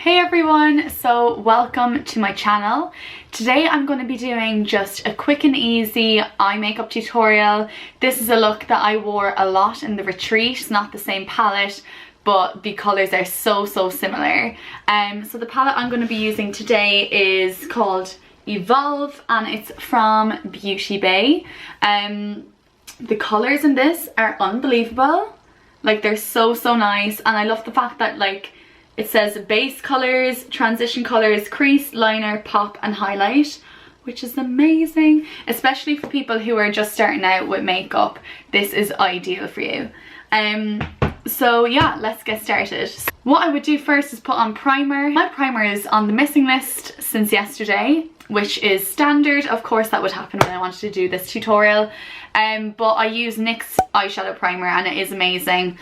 Hey everyone, so welcome to my channel. Today I'm going to be doing just a quick and easy eye makeup tutorial. This is a look that I wore a lot in the retreat. It's not the same palette, but the colours are so similar. So the palette I'm going to be using today is called Evolve and it's from Beauty Bay. The colours in this are unbelievable. Like, they're so nice, and I love the fact that like it says base colours, transition colours, crease, liner, pop and highlight, which is amazing, especially for people who are just starting out with makeup. This is ideal for you. So yeah, let's get started. What I would do first is put on primer. My primer is on the missing list since yesterday, which is standard. Of course that would happen when I wanted to do this tutorial, but I use NYX eyeshadow primer and it is amazing.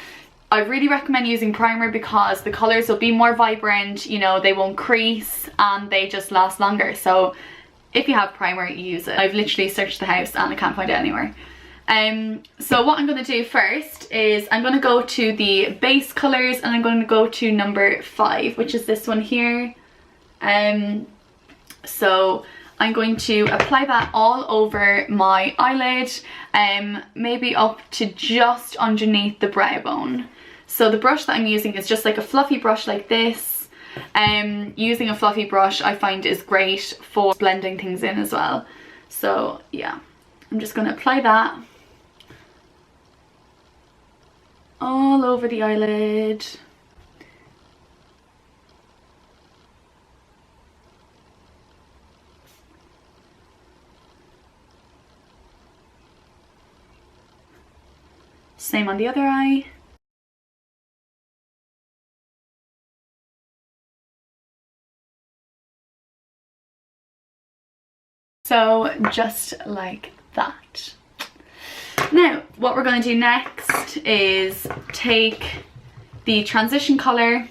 I really recommend using primer because the colours will be more vibrant, you know, they won't crease and they just last longer. So if you have primer, use it. I've literally searched the house and I can't find it anywhere. So what I'm going to do first is I'm going to go to the base colours and I'm going to go to number 5, which is this one here. So I'm going to apply that all over my eyelid, maybe up to just underneath the brow bone. So the brush that I'm using is just like a fluffy brush like this. Using a fluffy brush I find is great for blending things in as well. So yeah, I'm just going to apply that all over the eyelid. Same on the other eye. So just like that. Now what we're going to do next is take the transition colour,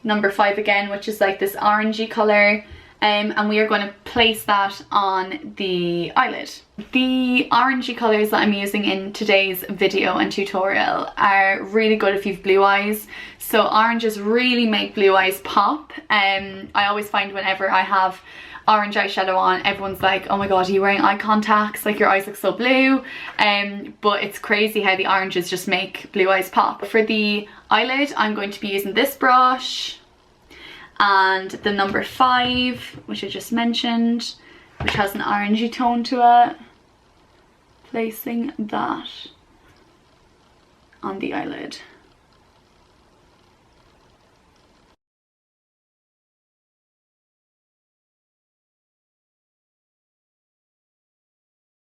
number 5 again, which is like this orangey colour, and we are going to place that on the eyelid. The orangey colours that I'm using in today's video and tutorial are really good if you've blue eyes. So oranges really make blue eyes pop. I always find whenever I have orange eyeshadow on, everyone's like, oh my god, are you wearing eye contacts? Like, your eyes look so blue. But it's crazy how the oranges just make blue eyes pop. For the eyelid, I'm going to be using this brush and the number 5, which I just mentioned, which has an orangey tone to it. Placing that on the eyelid.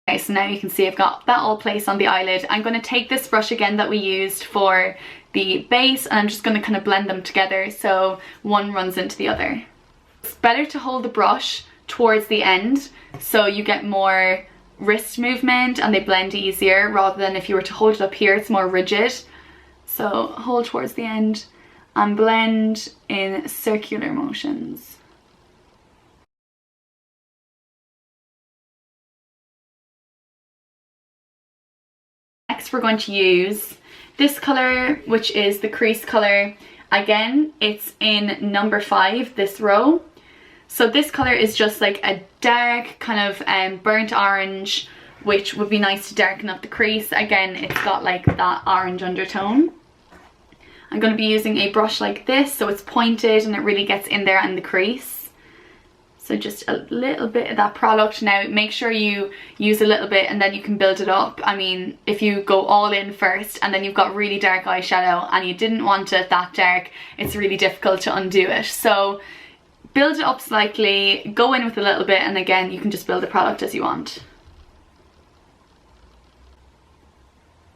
Okay, so now you can see I've got that all placed on the eyelid. I'm going to take this brush again that we used for the base and I'm just going to kind of blend them together so one runs into the other. It's better to hold the brush towards the end so you get more wrist movement and they blend easier, rather than if you were to hold it up here it's more rigid. So hold towards the end and blend in circular motions. Next we're going to use this colour, which is the crease colour. Again, it's in number 5, this row. So this colour is just like a dark kind of burnt orange, which would be nice to darken up the crease. Again, it's got like that orange undertone. I'm going to be using a brush like this so it's pointed and it really gets in there in the crease. So just a little bit of that product. Now make sure you use a little bit and then you can build it up. I mean, if you go all in first and then you've got really dark eyeshadow and you didn't want it that dark, it's really difficult to undo it. So build it up slightly, go in with a little bit, and again you can just build the product as you want.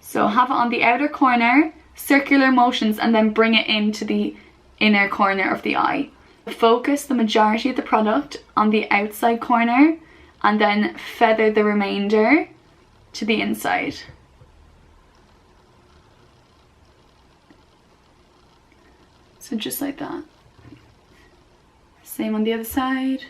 So have it on the outer corner, circular motions, and then bring it into the inner corner of the eye. Focus the majority of the product on the outside corner and then feather the remainder to the inside. So just like that. Same on the other side.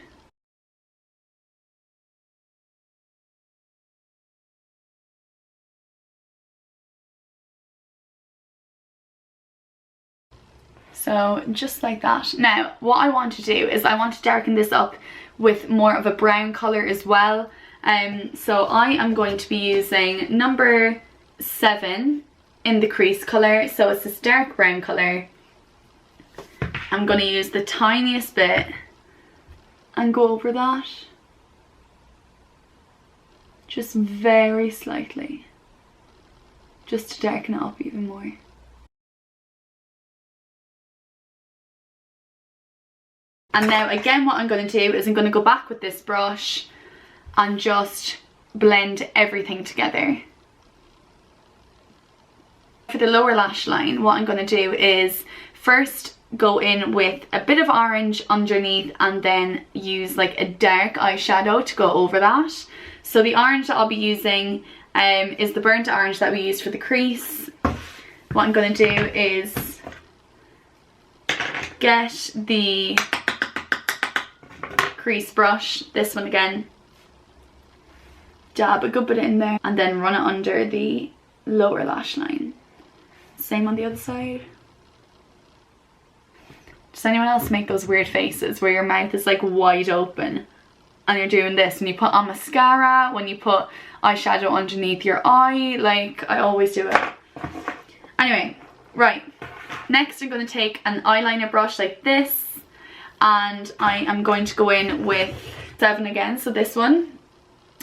So So just like that. Now what I want to do is I want to darken this up with more of a brown colour as well. So I am going to be using number 7 in the crease colour. So it's this dark brown colour. I'm going to use the tiniest bit and go over that. Just very slightly. Just to darken it up even more. And now again what I'm going to do is I'm going to go back with this brush and just blend everything together. For the lower lash line, what I'm going to do is first go in with a bit of orange underneath and then use like a dark eyeshadow to go over that. So the orange that I'll be using is the burnt orange that we used for the crease. What I'm going to do is get the crease brush, this one again, dab a good bit in there and then run it under the lower lash line. Same on the other side. Does anyone else make those weird faces where your mouth is like wide open and you're doing this and you put on mascara when you put eyeshadow underneath your eye? Like, I always do it. Anyway, right, next I'm going to take an eyeliner brush like this and I am going to go in with 7 again, so this one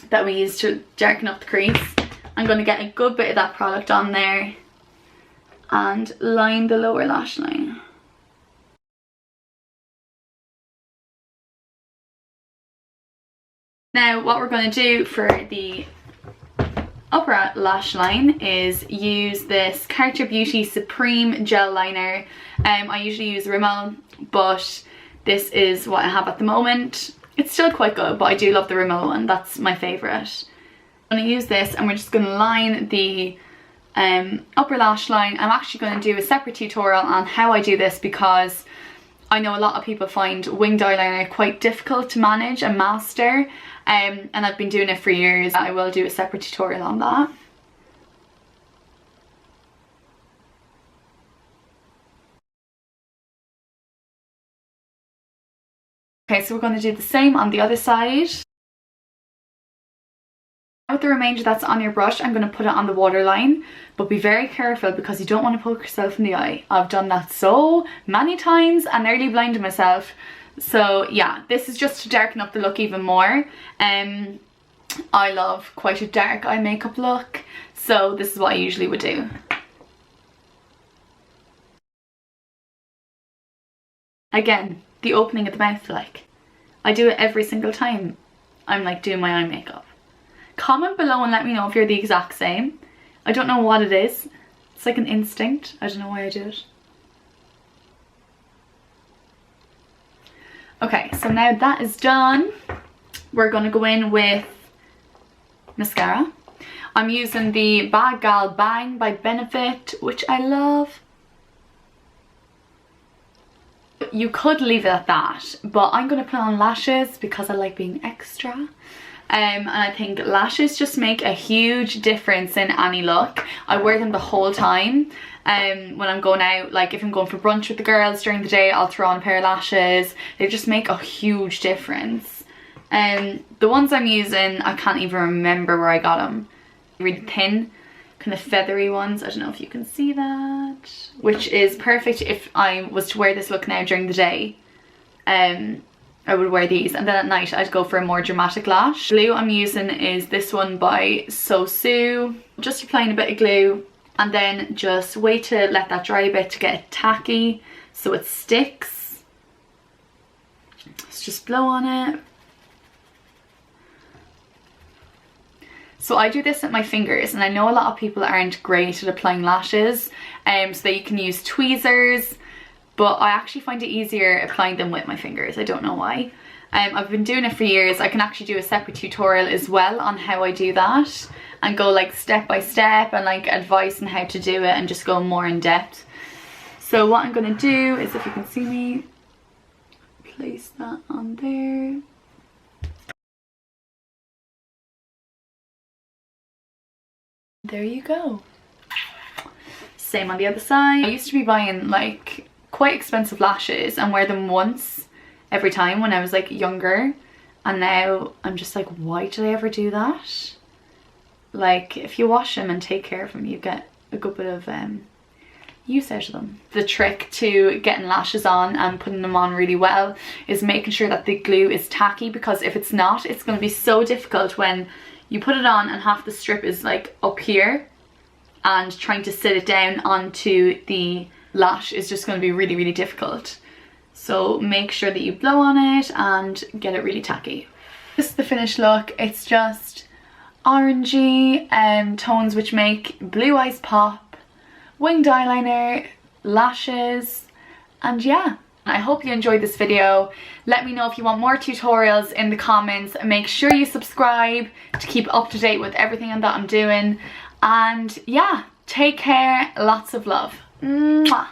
that we used to darken up the crease. I'm going to get a good bit of that product on there and line the lower lash line. Now what we're going to do for the upper lash line is use this Cartier Beauty Supreme Gel Liner. I usually use Rimmel, but this is what I have at the moment. It's still quite good, but I do love the Rimmel one. That's my favourite. I'm going to use this and we're just going to line the upper lash line. I'm actually going to do a separate tutorial on how I do this because I know a lot of people find winged eyeliner quite difficult to manage and master, and I've been doing it for years. I will do a separate tutorial on that. Okay, so we're going to do the same on the other side. With the remainder that's on your brush, I'm going to put it on the waterline, but be very careful because you don't want to poke yourself in the eye. I've done that so many times and nearly blinded myself. So yeah, this is just to darken up the look even more. I love quite a dark eye makeup look, so this is what I usually would do. Again, the opening of the mouth, like, I do it every single time I'm like doing my eye makeup. Comment below and let me know if you're the exact same. I don't know what it is. It's like an instinct. I don't know why I do it. Okay, so now that is done, we're going to go in with mascara. I'm using the Bad Gal Bang by Benefit, which I love. You could leave it at that, but I'm going to put on lashes because I like being extra. And I think lashes just make a huge difference in any look. I wear them the whole time. When I'm going out, like if I'm going for brunch with the girls during the day, I'll throw on a pair of lashes. They just make a huge difference. The ones I'm using, I can't even remember where I got them. Really thin, kind of feathery ones. I don't know if you can see that. Which is perfect if I was to wear this look now during the day. I would wear these, and then at night I'd go for a more dramatic lash. Glue I'm using is this one by Sosu. Just applying a bit of glue and then just wait to let that dry a bit to get it tacky so it sticks. Let's just blow on it. So I do this with my fingers, and I know a lot of people aren't great at applying lashes, so that you can use tweezers, but I actually find it easier applying them with my fingers. I don't know why. I've been doing it for years. I can actually do a separate tutorial as well on how I do that and go like step by step and like advice on how to do it and just go more in depth. So what I'm going to do is, if you can see me, place that on there. There you go. Same on the other side. I used to be buying like quite expensive lashes and wear them once every time when I was like younger, and now I'm just like, why did I ever do that? Like, if you wash them and take care of them, you get a good bit of use out of them. The trick to getting lashes on and putting them on really well is making sure that the glue is tacky, because if it's not, it's going to be so difficult when you put it on and half the strip is like up here, and trying to sit it down onto the lash is just going to be really, really difficult. So make sure that you blow on it and get it really tacky. This is the finished look. It's just orangey tones which make blue eyes pop, winged eyeliner, lashes, and yeah. I hope you enjoyed this video. Let me know if you want more tutorials in the comments. Make sure you subscribe to keep up to date with everything that I'm doing. And yeah, take care. Lots of love. Mwah.